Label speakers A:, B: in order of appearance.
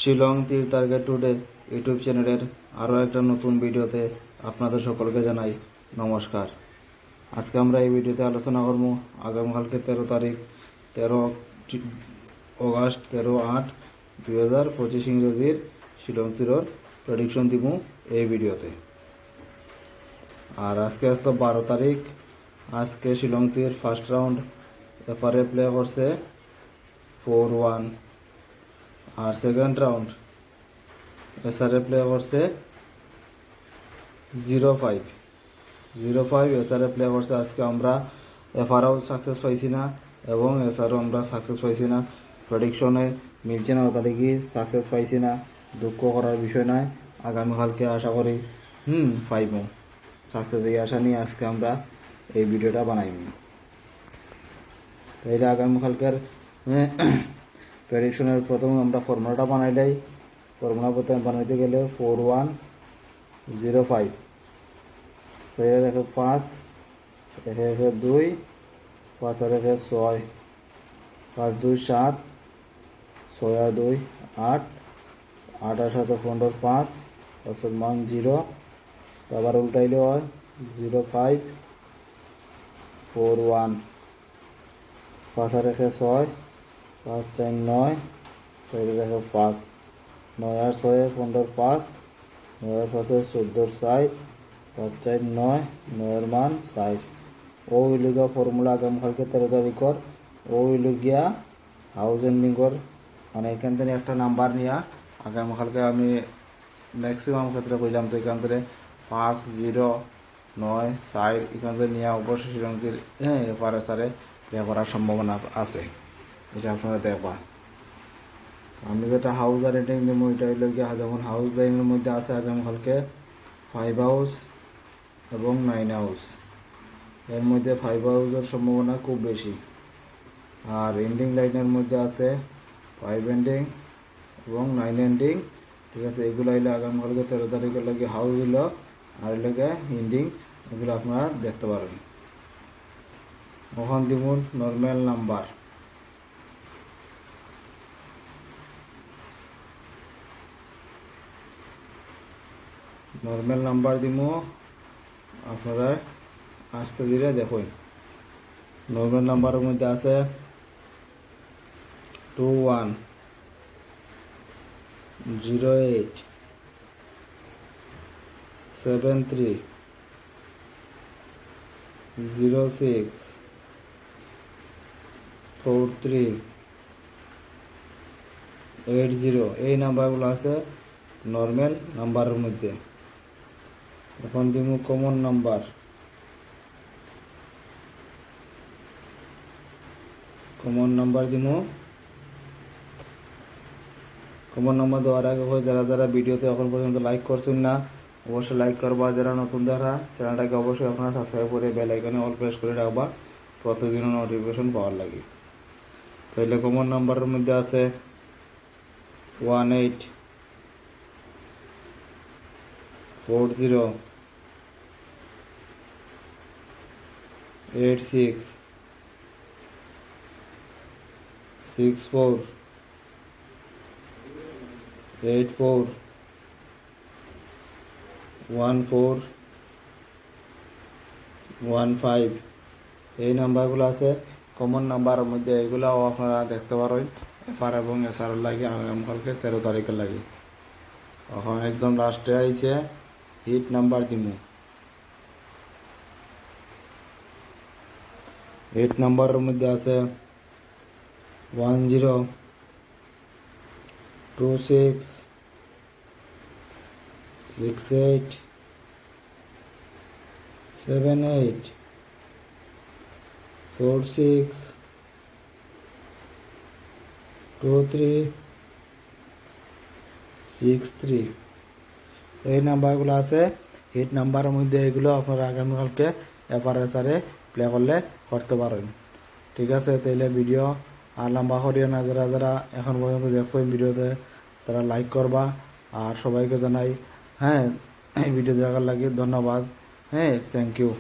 A: শিলং তীর target today YouTube চ্যানেলের আরও একটা নতুন ভিডিওতে আপনাদের সকলকে জানাই নমস্কার। আজকে আমরা এই ভিডিওতে আলোচনা করব আগামীকালকে 13 তারিখ 13 আগস্ট 13/8/2025 ইংরেজির শিলং তীরের প্রেডিকশন দিব এই ভিডিওতে। আর আজকে আসলো 12 তারিখ। আজকে শিলং তীর ফার্স্ট রাউন্ড এপারে প্লে করছে 4-1 আর সেকেন্ড রাউন্ড এসআরএ প্লে করছে 0-5 এসআরএ প্লে করছে। আজকে আমরা এফআরও সাকসেস পাইছি না এবং এসআরও আমরা সাকসেস পাইছি না, প্রেডিকশনে মিলছে না, তাহলে কি সাকসেস পাইছি না, দুঃখ করার বিষয় নয়। আগামীকালকে আশা করি পাইব সাকসেস। এই আশা নিয়ে আজকে আমরা এই ভিডিওটা বানাইব। তাইলে আগামীকালকের প্রেডিকশনের প্রথমে আমরা ফর্মুলাটা বানাইলাই। ফর্মুলা প্রথমে বানাইতে গেলে 4105 সেই রেখে 5 রেখে 2 5 রেখে 6 5 2 7 6 আর 2 8 8 আর 7 15 5 পাঁচের মান 0। আবার উল্টাইলে হয় 05 41 5 রেখে 6 5 4 9 6 রেখে 5 9 আর 6 15 5 9 আর 5 14 60 5 4 9 9 এর মান 60। ও হইলগিয়া ফর্মুলা আগামীকালকে 13 তারিখর। ও হইলগিয়া হাউস এন্ডিংর, মানে এখান থেকে একটা নাম্বার নিয়া আগামীকালকে আমি ম্যাক্সিমাম ক্ষেত্রে কইলাম, তো এখান থেকে 5 0 9 4 এখান থেকে নিয়ে অবশ্যই শিলংটির এপারে সারে প্লে করার সম্ভাবনা আছে। এটা আপনারা দেখবা। আমি যেটা হাউস আর রেটিং দেবো এটা হইল গিয়া যেমন হাউস লাইনের মধ্যে আছে আগামীকালকে 5 হাউস এবং 9 হাউস। এর মধ্যে 5 হাউসের সম্ভাবনা খুব বেশি। আর এন্ডিং লাইনের মধ্যে আছে 5 এন্ডিং এবং 9 এন্ডিং। ঠিক আছে, এগুলো হইলে আগামীকালকে 13 তারিখের লাগে হাউস হইল আর লাগে এন্ডিং, এগুলো আপনারা দেখতে পারেন। ওখান দিব নর্মাল নাম্বার। নর্মাল নাম্বার দিব, আপনারা আস্তে ধীরে দেখুন। নর্মাল নাম্বারের মধ্যে আছে 21 08 73 06 43 80। এই নাম্বারগুলো আছে নর্মাল নাম্বারের মধ্যে। এখন দিব কমন নাম্বার। কমন নাম্বার দিব। কমন নাম্বার দেওয়ার আগে যারা যারা ভিডিওতে এখন পর্যন্ত লাইক করছেন না অবশ্যই লাইক করবা। যারা নতুন দেখা চ্যানেলটাকে অবশ্যই আপনারা সাবস্ক্রাইব করে বেল আইকনে অল প্রেস করে রাখবা প্রতিদিন নোটিফিকেশন পাওয়ার লাগে। তাইলে কমন নাম্বারের মধ্যে আছে 18 40 86 64 84 14 15। এই নাম্বারগুলো আছে কমন নাম্বারের মধ্যে। এগুলাও আপনারা দেখতে পারেন এফআর এবং এসআর লাগে আগামীকালকে 13 তারিখের লাগে। এখন একদম লাস্টে আইছে হিট নাম্বার দিব। হিট নাম্বারের মধ্যে আছে 10 26 68 78 46 23 63। এই নাম্বারগুলো আছে হিট নাম্বারের মধ্যে। এগুলো আপনারা আগামীকালকে এফআরএসআরে প্লে করলে করতে পারেন। ঠিক আছে, তাইলে ভিডিও আর লম্বা করিও না। যারা যারা এখন পর্যন্ত দেখছো এই ভিডিওতে তারা লাইক করবা। আর সবাইকে জানাই এই ভিডিও দেখার লাগে ধন্যবাদ। Thank you.